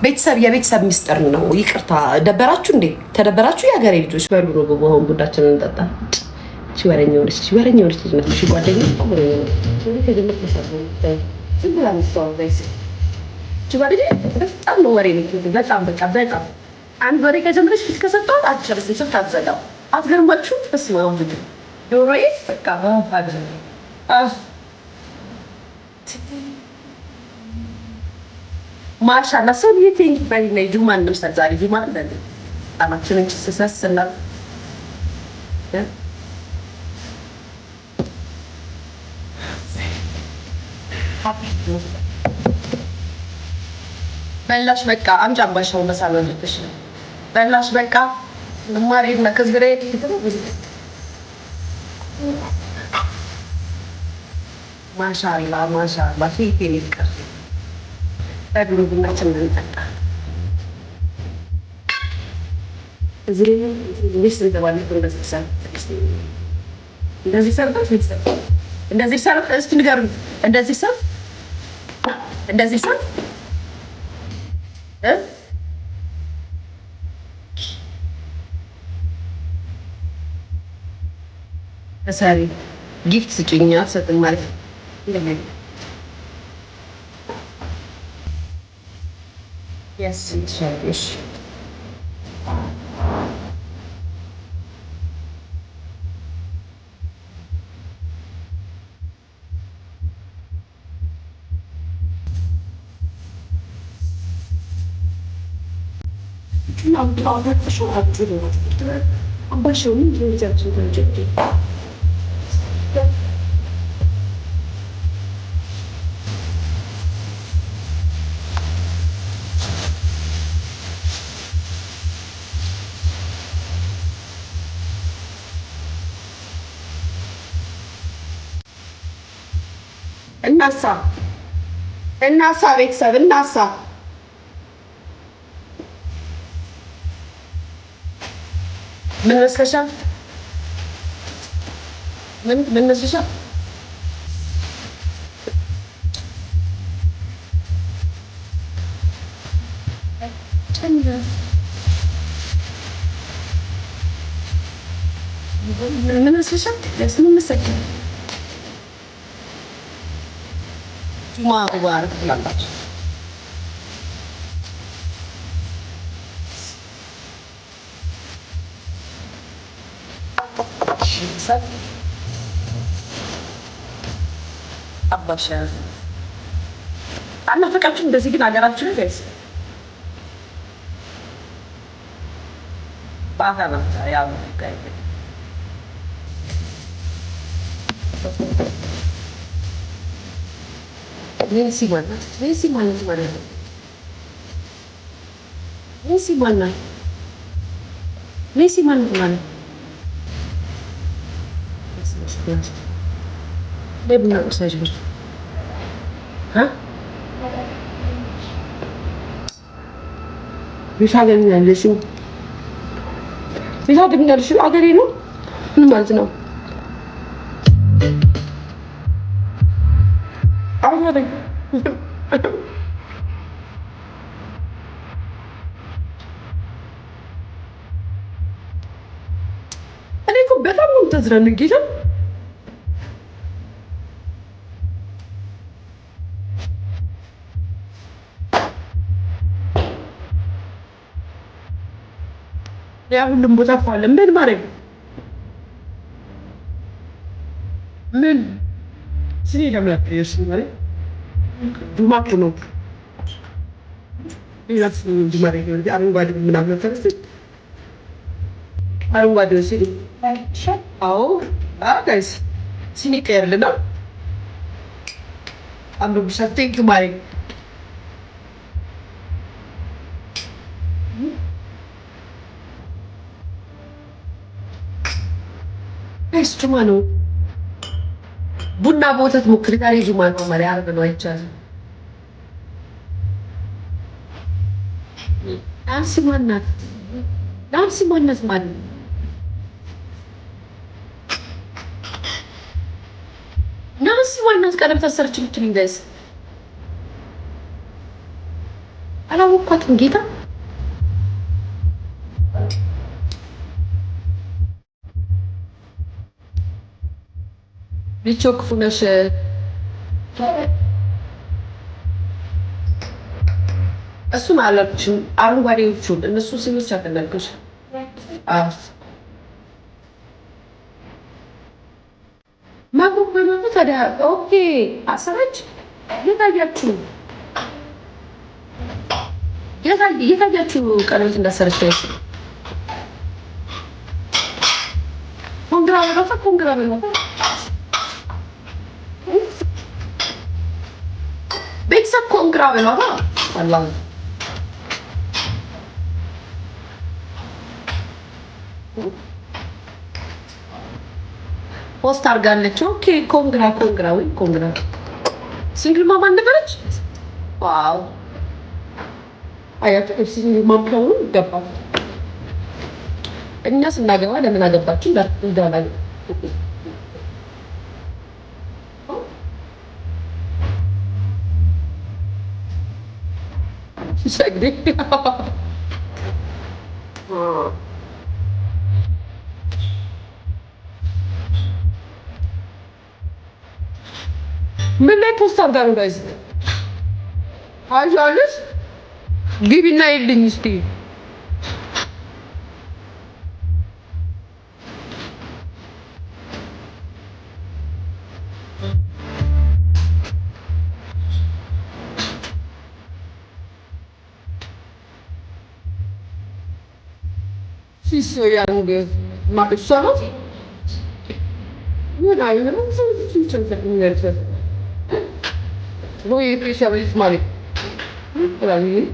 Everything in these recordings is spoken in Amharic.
ቤተሰብ የቤተሰብ ሚስጥር ነው። ይቅርታ ደበራችሁ እንዴ? ተደበራችሁ? የሀገሬ ልጆች በሉ ነው በሆን ቡዳችንን እንጠጣ። ወረኛ ሆነች ወረኛ ሆነች ልጅ ነች። ጓደኛ በጣም ነው ወሬ በጣም በቃ በጣም አንድ ወሬ ከጀመረች ፊት ከሰጠኋት አትጨርስም። ስፍት አትዘጋም። አትገርማችሁ? እስማ ዶሮዬ በቃ ማሻአላ ሰው ይቴን ባይነ ጁማ እንምሰል ዛሬ ጁማ እንደ አማችን እንስሰስና በላሽ በቃ አምጪ አምባሻው መሳበልሽ በላሽ በቃ ማሪና ከዝግሬ ማሻአላ ማሻአላ ፊቴን ይቀር ታዲያ ቡናችን እንጠጣ። እዚህ ሚስት ተባልኩ እንደዚህ ሰርተሽ እንደዚህ ሰርተሽ እስቲ ንገሩኝ። እንደዚህ ሰርተሽ እንደዚህ ሰርተሽ ከሳሪ ጊፍት ስጭኛ ሰጥኝ ማለት እንደምን Yes, it's እናሳ ቤተሰብ እናሳ ምን መስለሻል? ምን መስለሻል? ምን መስለሻል? ምን መስለሻል? ጁማ ሙባረክ ትላላችሁ። አባሻ አናፈቃችሁ እንደዚህ ግን ሀገራችሁ ጋይስ ባታና ያው ጋይስ ሜሲ ማለት ነው። ሜሲ ማለት ለምን ነው ሰጅብር ቢሻገኛለሽ አገሬ ነው። ምን ማለት ነው? እኔ እኮ በጣም ነው ተዝረንጌታ ያ ሁሉም ቦታ ፋለ ምን ማረግ ምን ሲኒ ለምን ማለት ዱማክ ነው ይላስ ዱማሬ ነው አረንጓዴ ምናምን ተነስተ አረንጓዴ ሲኒ አዎ ጋይስ ሲኒ ቀርልና አንዱ ቢሻቴክ ማረግ ጁማ ነው። ቡና በወተት ሞክሪ። ዛሬ ጁማ ነው። ማርያ አርብ ነው አይቻልም። ናንሲ ማናት? ናንሲ ማናት ማለት ናንሲ ማናት? ቀለበት አሰርች ልትሉኝ ጋይስ አላወኳትም ጌታ ቢቾክ ፉነሽ እሱም አላልኩሽም። አረንጓዴዎቹን እነሱ ሲኖች አፈላልኩሽ። ማጉብ በመጡ ታዲያ ኦኬ አሰረች የታያችሁ ቀለበት እንዳሰረች ታይሽ ኮንግራ በለው ቤተሰብ ኮንግራ በለው አላህ ፖስት አድርጋለች። ኦኬ ኮንግራ ሲንግል ማማ ነበረች። ዋው አያት ሲንግል ማማ ነው ገባው። እኛ ስናገባ ለምን አገባችሁ እንዳላለ ሰግዴ ምን ላይ ፖስት አድርጋ ነው ጋይስ? አይሻልሽ ግቢና ይልኝ እስቲ ሲሰያንግ ማጥሻው ምን አይነው ሲቸንተ Voi presiaveți mare. La mine.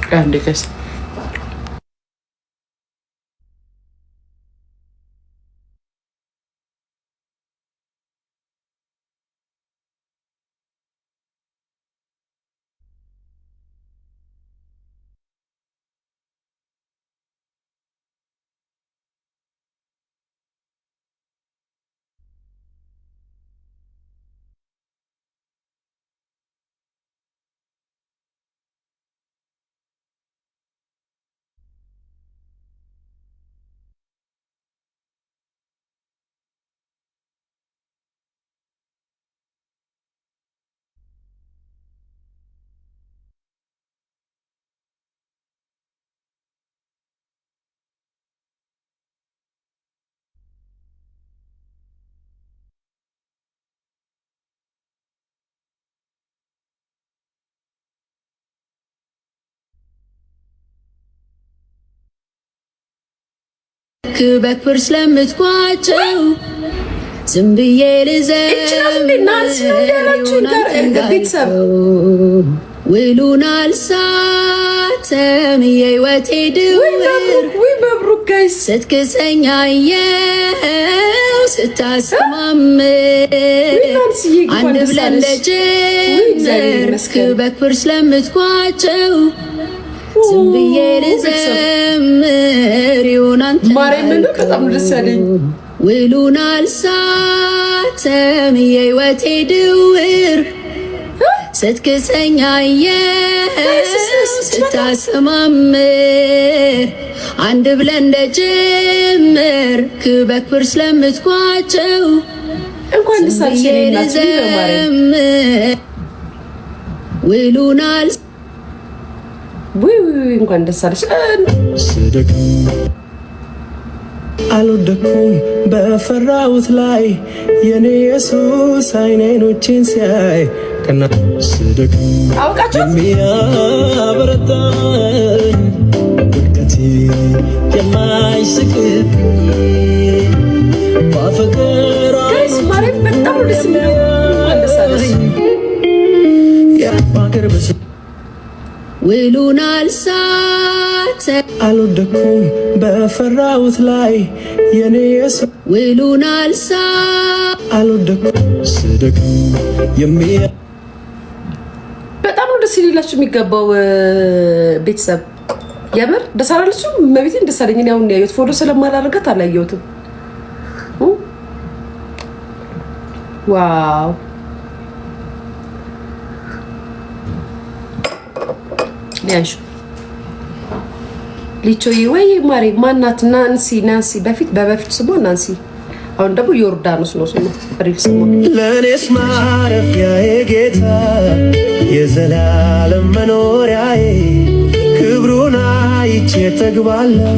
Grande festa. በክብር ስለምትቋጨው ዝም ብዬ ልዘምር ውሉን አልሳተም የህይወቴ ድውር ስትክሰኝ አየው ስታስማምር አንድ ብለን ለጀመር በክብር ስለምትቋጨው ዝም ብዬ ልዘምር ይሆናል ማርያምን በጣም ደስ ያለኝ ውሉን አልሳተም የህይወቴ ድውር ስትክሰኝ አየው ስታስማምር አንድ ብለን እንደጀመር በክብር ስለምትቋጨው እንኳን ደስ አለሽ ውሉን እንኳን ደስ አለሽ አልወደኩም በፈራሁት ላይ የኔ ኢየሱስ አይኖቼን ሲያይ ቀና ስደክም የሚያበረታኝ ውድቀቴ የማይስቅብኝ ባፈቅር ማርያም በጣም ደስ የሚለው እንኳን ደስ አለሽ ውሉን አልሳተም አልወደኩም በፈራሁት ላይ የኔ ኢየሱስ ውሉን አልወደኩም ስደክም ደስ ይላችሁ የሚገባው ቤተሰብ የምር ደስ አላለችም። መቤቴን ደስ አለኝ። እኔ አሁን ያየሁት ፎቶ ስለማላደርጋት አላየሁትም። ዋው ያሹ ሊቾዬ ወይ ማሬ ማናት? ናንሲ በፊት ስሟ ናንሲ፣ አሁን ደግሞ ዮርዳኖስ ነው ስሟ። ሪል ስሟ ለእኔስ ማረፊያዬ ጌታ የዘላለም መኖሪያዬ ክብሩን አይቼ ጠግባለሁ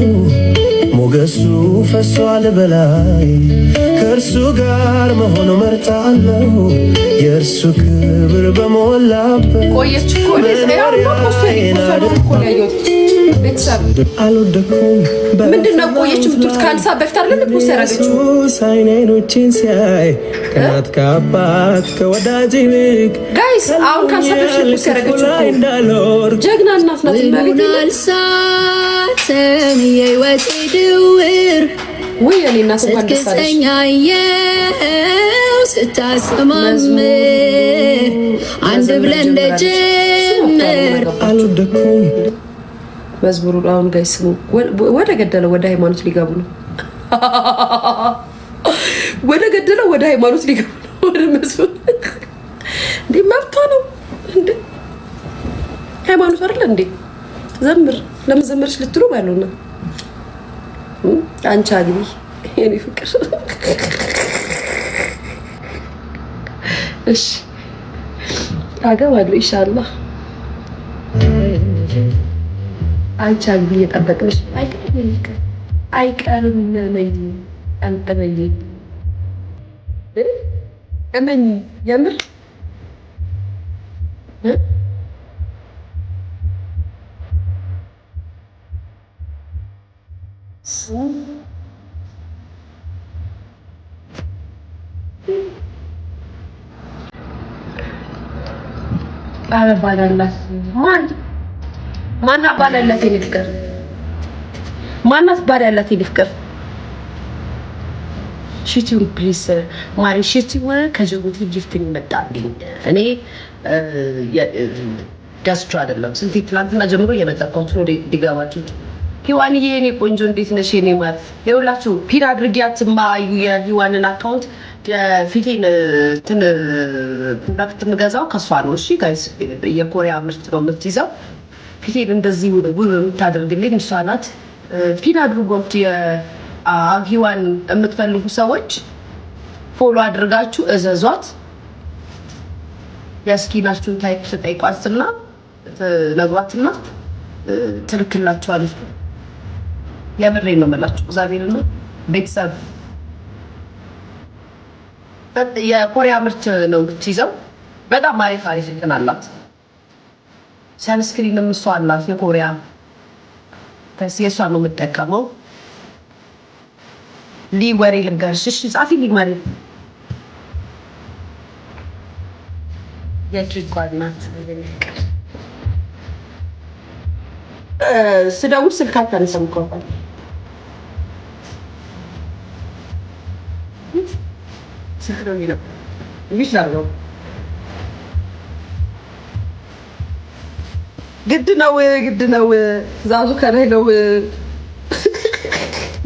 ሞገሱ ፈሷል በላይ ከእርሱ ጋር መሆኑ መርጣለሁ የእርሱ ክብር በሞላበት ቆየች እኮ አልወደኩም ምንድነው ቆየች ምትሉት? ከአንድ ሰዓት በፊት አይደለም ፖስት ያደረገችው አይኖችን ሲያይ ከእናት ከአባት ከወዳጅ ይልቅ ጋይስ አሁን ከአንድ ሰዓት በፊት ፖስት ያደረገችው ጀግና እናት ናት። አልሳትም የህይወቴ ድውር ወይ እኔ እና እንኳን ደስ አለሽ ስትሰኛየው ስታስማምር አንድ ብለን እንደጀመር አልወደኩም መዝሙሩ አሁን ጋይስ ስሙ። ወደ ገደለው ወደ ሃይማኖት ሊገቡ ነው። ወደ ገደለው ወደ ሃይማኖት ሊገቡ ነው። ወደ መዝሙር እንዴ መብቷ ነው እንዴ ሃይማኖት አይደል እንዴ? ዘምር ለምን ዘመርሽ ልትሉ ባለውና አንቺ አግቢ የኔ ፍቅር። እሺ አገባለሁ ኢንሻአላህ። አንቺ አግቢ እየጠበቅንሽ አይቀርም ነኝ አንተነኝ እመኝ የምር ባላላት ማን ባላላት ይልፍቀር ማናት ባላላት ይልፍቀር ሽቲው ፕሊስ ማሪ ሽቲው ከጅቡቲ ጊፍቲንግ መጣልኝ። እኔ ጋስቹ አይደለም ስንት ትላንትና ጀምሮ የመጣ ኮንትሮል ዲጋባችሁ ሂዋንዬ የኔ ቆንጆ እንዴት ነሽ? የኔ ማለት ይኸውላችሁ ፒን አድርጊያትማ አዩ የሂዋንን አካውንት ፊቴን እንትን ፕሮዳክት የምገዛው ከሷ ነው። እሺ ጋይስ የኮሪያ ምርት ነው የምትይዘው። ፊቴን እንደዚህ ውብ የምታደርግልኝ እሷ ናት። ፒን አድርጎት የሂዋን የምትፈልጉ ሰዎች ፎሎ አድርጋችሁ እዘዟት። የስኪናችሁን ታይፕ ተጠይቋትና ነግሯትና ትልክላችኋለች። የምሬን ነው የምላችሁ እግዚአብሔር ነው ቤተሰብ የኮሪያ ምርት ነው የምትይዘው። በጣም አሪፍ እንትን አላት። ሰንስክሪንም እሷ አላት የኮሪያ የእሷ ነው የምጠቀመው። ወሬ ልንገርሽ እሺ ጻፊልኝ ማለት የትሪኳል ናት። ስደውል ስልክ አታነሳም እኮ ግድ ነው ዛዙ ከላይ ነው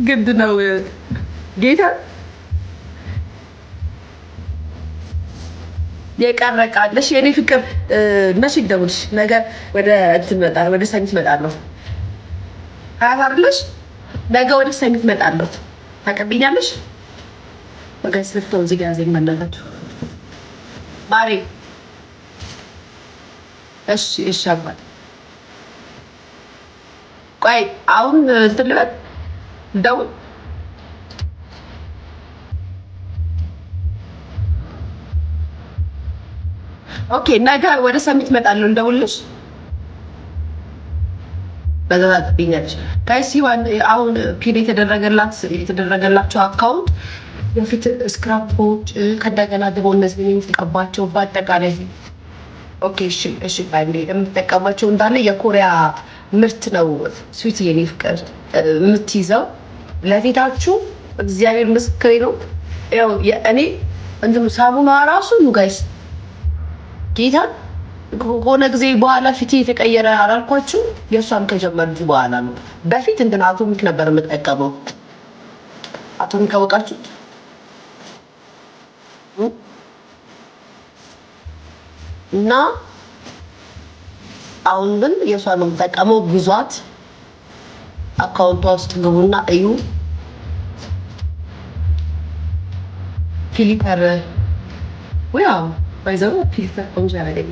ግድ ነው ጌታ የቀረቃለሽ የኔ ፍቅር መቼ ደውልሽ ነገር ወደ እንትን መጣ ወደ ሰሚት መጣለሁ አይደለሽ ነገ ወደ ሰሚት መጣለሁ ታቀብኛለሽ ወጋይ ስለፍተው እዚህ ጋር ዘኝ መናታችሁ ማሪ እሺ አባት ቆይ አሁን እንትን ልበል ደውል ኦኬ ነገ ወደ ሰሚት መጣለሁ እንደውልሽ በዛ ትብኛለሽ ጋይስ ይዋን አሁን ፒን የተደረገላቸው አካውንት የፊት ስክራፖች ከደገና ደግሞ እነዚህ የሚጠቀማቸው በአጠቃላይ ኦኬ እሺ ባይኔ የምትጠቀማቸው እንዳለ የኮሪያ ምርት ነው። ስዊት የኔ ፍቅር የምትይዘው ለፊታችሁ እግዚአብሔር ምስክሬ ነው። ያው እኔ እንትኑ ሳሙና ራሱ ጋይስ ጌታ ከሆነ ጊዜ በኋላ ፊቴ የተቀየረ አላልኳችሁ? የእሷን ከጀመርኩ በኋላ ነው። በፊት እንትን አቶሚክ ነበር የምጠቀመው። አቶሚክ አወቃችሁ? እና አሁን ግን የእሷን ነው የምጠቀመው። ግዟት፣ አካውንቷ ውስጥ ግቡና እዩ። ፊሊፐር ዋው ባይዘው ፊሊፐር ቆንጆ ያደረገ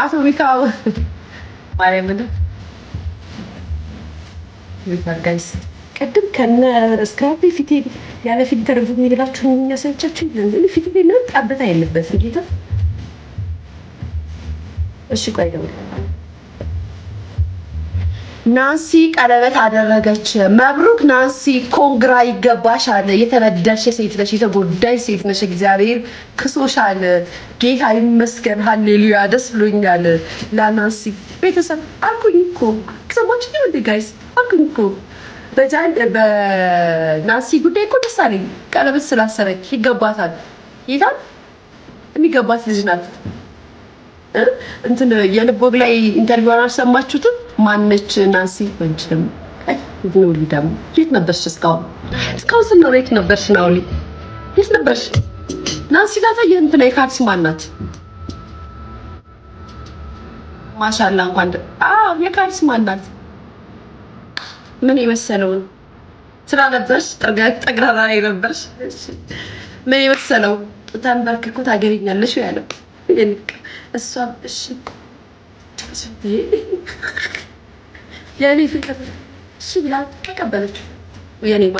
አቶሚካው ማርያምን ፊሊፐር ጋይስ ቅድም ከነ ስክራፕ ፊቴ ያለ ፊልተር የሚላችሁ የሚያሰቻችሁ ለምን ፊቴ ነው ጠብታ የለበትም ጌታ። እሺ ቆይ ደግሞ ናንሲ ቀለበት አደረገች። መብሩክ ናንሲ፣ ኮንግራ ይገባሻል። የተበደልሽ ሴት ነሽ፣ የተጎዳሽ ሴት ነሽ። እግዚአብሔር ክሶሻል። ጌታ ይመስገን። ሃሌሉያ። ደስ ብሎኛል ለናንሲ ቤተሰብ አልኩኝ እኮ ሰሞች ነው እንዴ ጋይስ አልኩኝ እኮ በናንሲ ጉዳይ እኮ ደስ አለኝ። ቀለበት ስላሰረች ይገባታል። ይታል የሚገባት ልጅ ናት። እንትን የልብ ወግ ላይ ኢንተርቪዋን አልሰማችሁትም? ማነች ናንሲ? ወንጭም ነው ሊዳም የት ነበርሽ? እስካሁን ስንኖር የት ነበርሽ? ናውሊ የት ነበርሽ? ናንሲ ጋታ የእንትን የካርሲ ማናት? ማሻአላ እንኳን የካርሲ ማናት? ምን የመሰለውን ስራ ነበርሽ? ጠግራራ ላይ ነበርሽ? ምን የመሰለው ተንበርክኮ ታገቢኛለሽ ያለው እሷ እሺ የኔ ፍቅር እሺ ብላ ተቀበለችው። የኔ ማ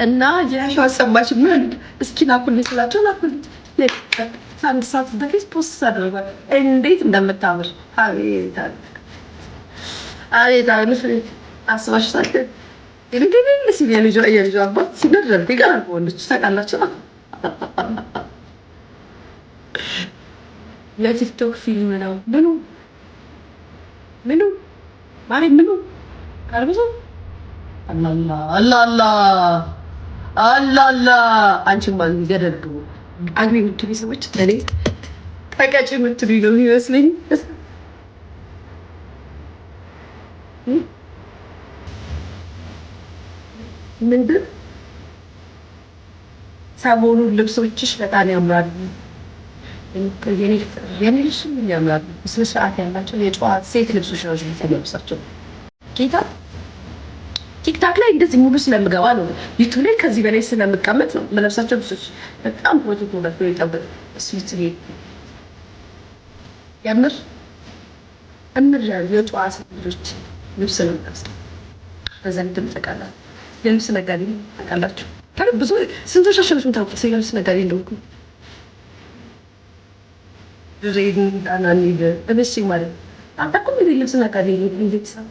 እና የሻው አሰማች ምን እስኪ ላኩልኝ ስላቸው ላኩልኝ። አንድ ሰዓት በፊት ፖስት አደረጋል። እንዴት እንደምታምር አቤት አቤት አቤት አስባሽ ሳይት እንግዲህ ሲል የልጇ አባት ሲደረብ ይቀራል። ወንዶች ታውቃላችሁ የቲክቶክ ፊልም ነው። ምኑ ማሪ ምኑ አርብዞ አላላ አንቺ ማን ገደልኩ አግቢ ምትሪ ሰዎች ለኔ ተቀጭ ምትሪ ነው ይመስልኝ። ምንድን ሰሞኑን ልብሶችሽ በጣም ያምራሉ። የኔ ልብስ ያምራሉ። ስለ ስርዓት ያላቸው የጨዋታ ሴት ልብሶች ነው የሚለብሳቸው። ጌታ ቲክታክ ላይ እንደዚህ ሙሉ ስለምገባ ነው። ዩቲዩብ ላይ ከዚህ በላይ ስለምቀመጥ ነው የምለብሳቸው ልብሶች በጣም ፕሮቶኮል ነው የጠበቁ። ስዊት ያምር የጨዋታ ልብስ ነው የምለብሰው። በዘንድ ተቃላ የልብስ ነጋዴ ታውቃላችሁ። ታዲያ ብዙ ስንቶቻችሁ የምታውቁት የልብስ ነጋዴ እንደሆንኩ ድሬን ዳናኒድ እሺ ማለት አታውቁም? ልብስ ነጋዴ እንዴት ሰው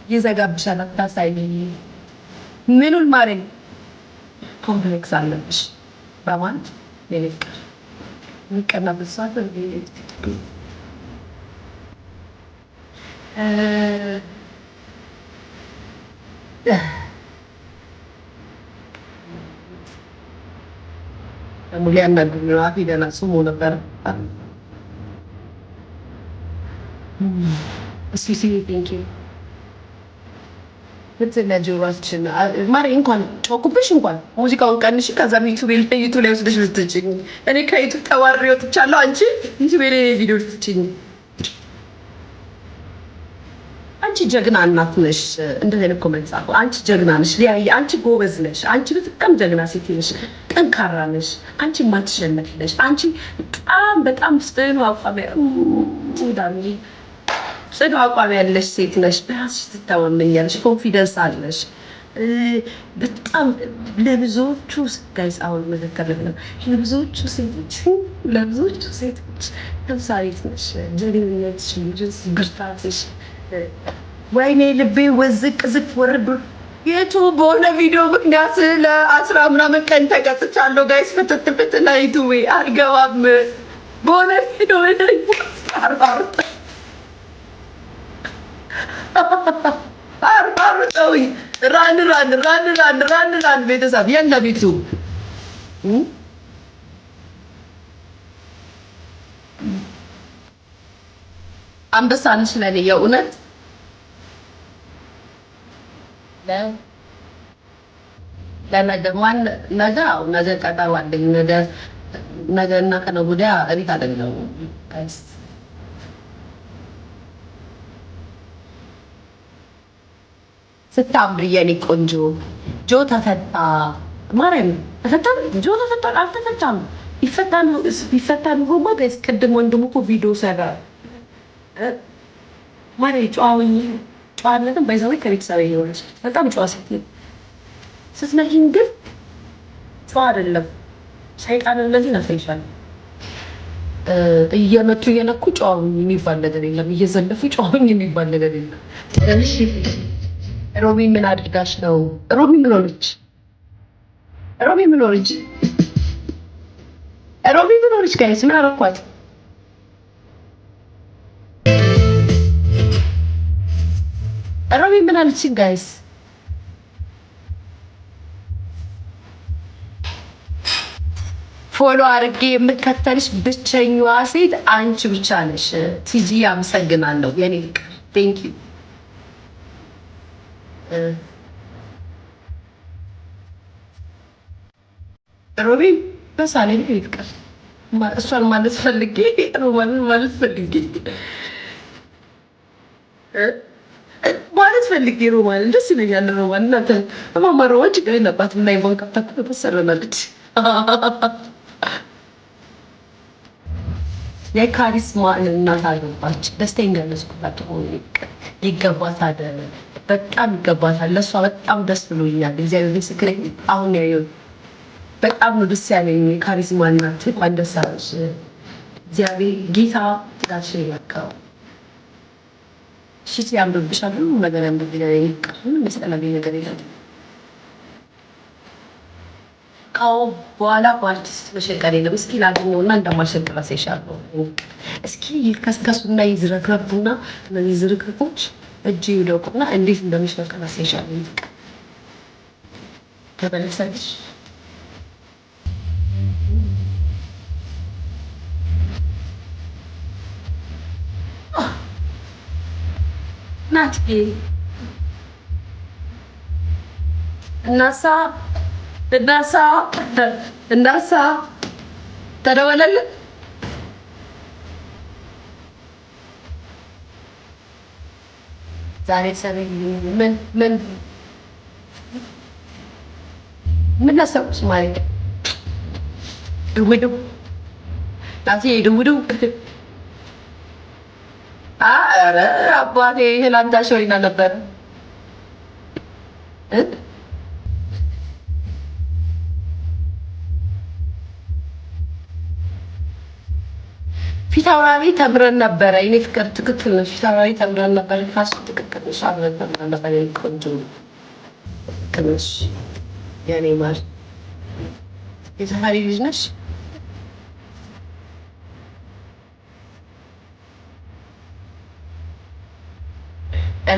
ይዘጋብሻል። አታሳይ ምኑን ማረኝ ኮምፕሌክስ አለብሽ በማን ለልክ ምቀና በሳት ሙሊያና ግራፊ ደና ስሙ ነበር። እስኪ ቴንክ ዩ ለጆሮአችን ማሪ እንኳን ጮኩብሽ እንኳን ሙዚቃውን ቀንሽ። ከዛ ዩቲዩብ ላይ ወስደሽ ልትጭኝ። እኔ ከዩቲዩብ ተዋሪ ወጥቻለሁ። አንቺ ዩቲዩብ ላይ ቪዲዮ ልትጭኝ። አንቺ ጀግና እናት ነሽ። እንደዚህ አይነት ኮሜንት ጻፉ። አንቺ ጀግና ነሽ፣ አንቺ ጎበዝ ነሽ፣ አንቺ በጣም ጀግና ሴት ነሽ፣ ጠንካራ ነሽ፣ አንቺ ማትሸነፍ ነሽ። አንቺ በጣም ጽኑ አቋም ያለሽ ሴት ነሽ። በራስሽ ትተማመኛለሽ፣ ኮንፊደንስ አለሽ። በጣም ለብዙዎቹ ጋይስ አሁን መዘከር ነው። ለብዙዎቹ ሴቶች ተምሳሌት ነሽ። ጀግንነትሽ፣ ብርታትሽ ወይኔ ልቤ ወዝቅ ዝቅ ወርድ የቱ በሆነ ቪዲዮ ምክንያት ለ10 ምናምን ቀን ተቀጥቻለሁ ጋይስ። ፍትት ላይ ዩቲዩብ አልገባም በሆነ ቪዲዮ አርባርጠውኝ ራን ቤተሰብ የለም ዩቲዩብ አንበሳ ነሽ ለኔ የእውነት ለነገ ማን ነገ ቀጠሮ አለኝ ነገ እና ከነገ ወዲያ እሪት አይደለም ጋይስ ስታምሪ የኔ ቆንጆ ጆ ተፈታ ማርያም ተፈታ ጆ ተፈታ አልተፈታም ይፈታን ሆማ በስቀድም ወንድሙ እኮ ቪዲዮ ሰራ ማርያም ጨዋነትን በዛው ከቤተሰብ ይሆናል በጣም ጨዋ ስትነኪኝ ግን ጨዋ አይደለም ሰይጣን እንደዚህ ነፈይሻል እየመቱ እየነኩ ጨዋኝ የሚባል ነገር የለም እየዘለፉ ጨዋኝ የሚባል ነገር የለም እሺ ሮሚ ምን አድርጋሽ ነው ሮሚ ምን ሆነች ሮሚ ምን ሆነች ጋይስ ምን አደረኳት ሮሚ ምን አለች ጋይስ ፎሎ አድርጌ የምከተልሽ ብቸኛዋ ሴት አንቺ ብቻ ነሽ ቲጂ አመሰግናለሁ የኔ ፍቅር ቴንክ ዩ ሮቢ በሳሌ ይፍቀር እሷን ማለት ፈልጌ ሮማንን ማለት ፈልጌ ሮማን ደስ ይለኛል ሮማን እናንተ ማማራዎች ግን ነባት እና ይቦን ከፈተ ተሰረናለች የካሪስማ እናት አገባች ደስተኛ ነች ይገባታል በጣም ይገባታል ለሷ በጣም ደስ ብሎኛል እግዚአብሔር ይመስገን አሁን ያየው በጣም ነው ደስ ያለኝ ካሪስማ እናት እንኳን ደስ አለሽ እግዚአብሔር ጌታ ትዳርሽ ይባርካው ሽቲ ያምርብሻል ሁሉ ነገር ያምርብኛል ምንም ያስጠላኝ ነገር የለም ካው በኋላ በአርቲስት መሸቀል የለም እስኪ ላገኘውና እንደማልሸቀል አሳይሻለሁ እስኪ ይከስከሱና ይዝረክረኩና እነዚህ ዝርክርኮች እጅ ይውደቁና እንዴት እንደሚሸቀል አሳይሻለሁ ተበለሰልሽ ናት እናሳ ተደወለልን ዛሬ ሰሪ ምን አሰብኩሽ ማለት ድውዱ ኧረ አባቴ ላንታ ሾይና ነበር ፊታውራሪ ተምረን ነበረ እኔ ፍቅር ትክክል ነው ፊታውራሪ ተምረን ነበር ካስ ትክክል ነው አብረን ተምረን ነበር ቆንጆ ከነሽ የኔ ማር የዛሬ ልጅ ነሽ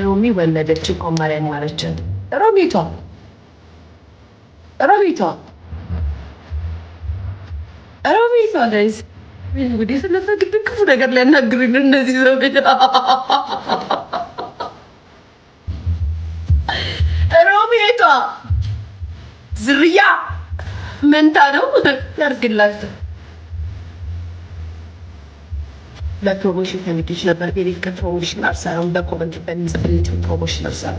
ሮሚ ወለደች እኮ ማርያም ማለች ሮሚቷ ጋይስ እንግዲህ ስለፈቅድ ክፉ ነገር ሊያናግሩኝ እነዚህ ሰዎች ሮሚቷ ዝርያ መንታ ነው ያርግላት ለፕሮሞሽን ከሚዲሽ ነበር ቤት ከፕሮሞሽን አርሳም በኮመንት በሚጽፍልኝ ፕሮሞሽን አርሳም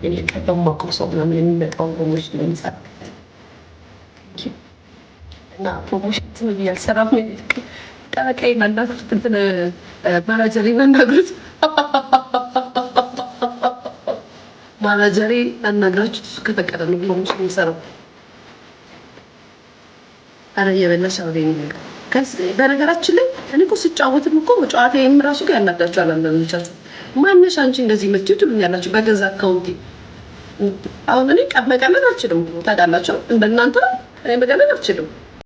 እኔ ከተማ ቆሶ ነው የሚመጣው ፕሮሞሽን ለምሳሌ እና ፕሮሞሽን ትምብ ያልሰራም ጠበቃዬ ማናት እንትን ማናጀሪ ማናግሩት ማናጀሪ አናግራችሁ እሱ ከፈቀደ ነው ፕሮሞሽን የሚሰራው አረ የበላሽ አውሪኝ ነገር በነገራችን ላይ እኔ እኮ ስጫወትም እኮ ጨዋታዬም ራሱ ጋር ያናዳችኋል አንዳንዶቻችሁ ማነሽ አንቺ እንደዚህ የምትይው ትሉኛላችሁ በገዛ አካውንቴ አሁን እኔ መቀለድ አልችልም ታውቃላችሁ እንደናንተ እኔ መቀለድ አልችልም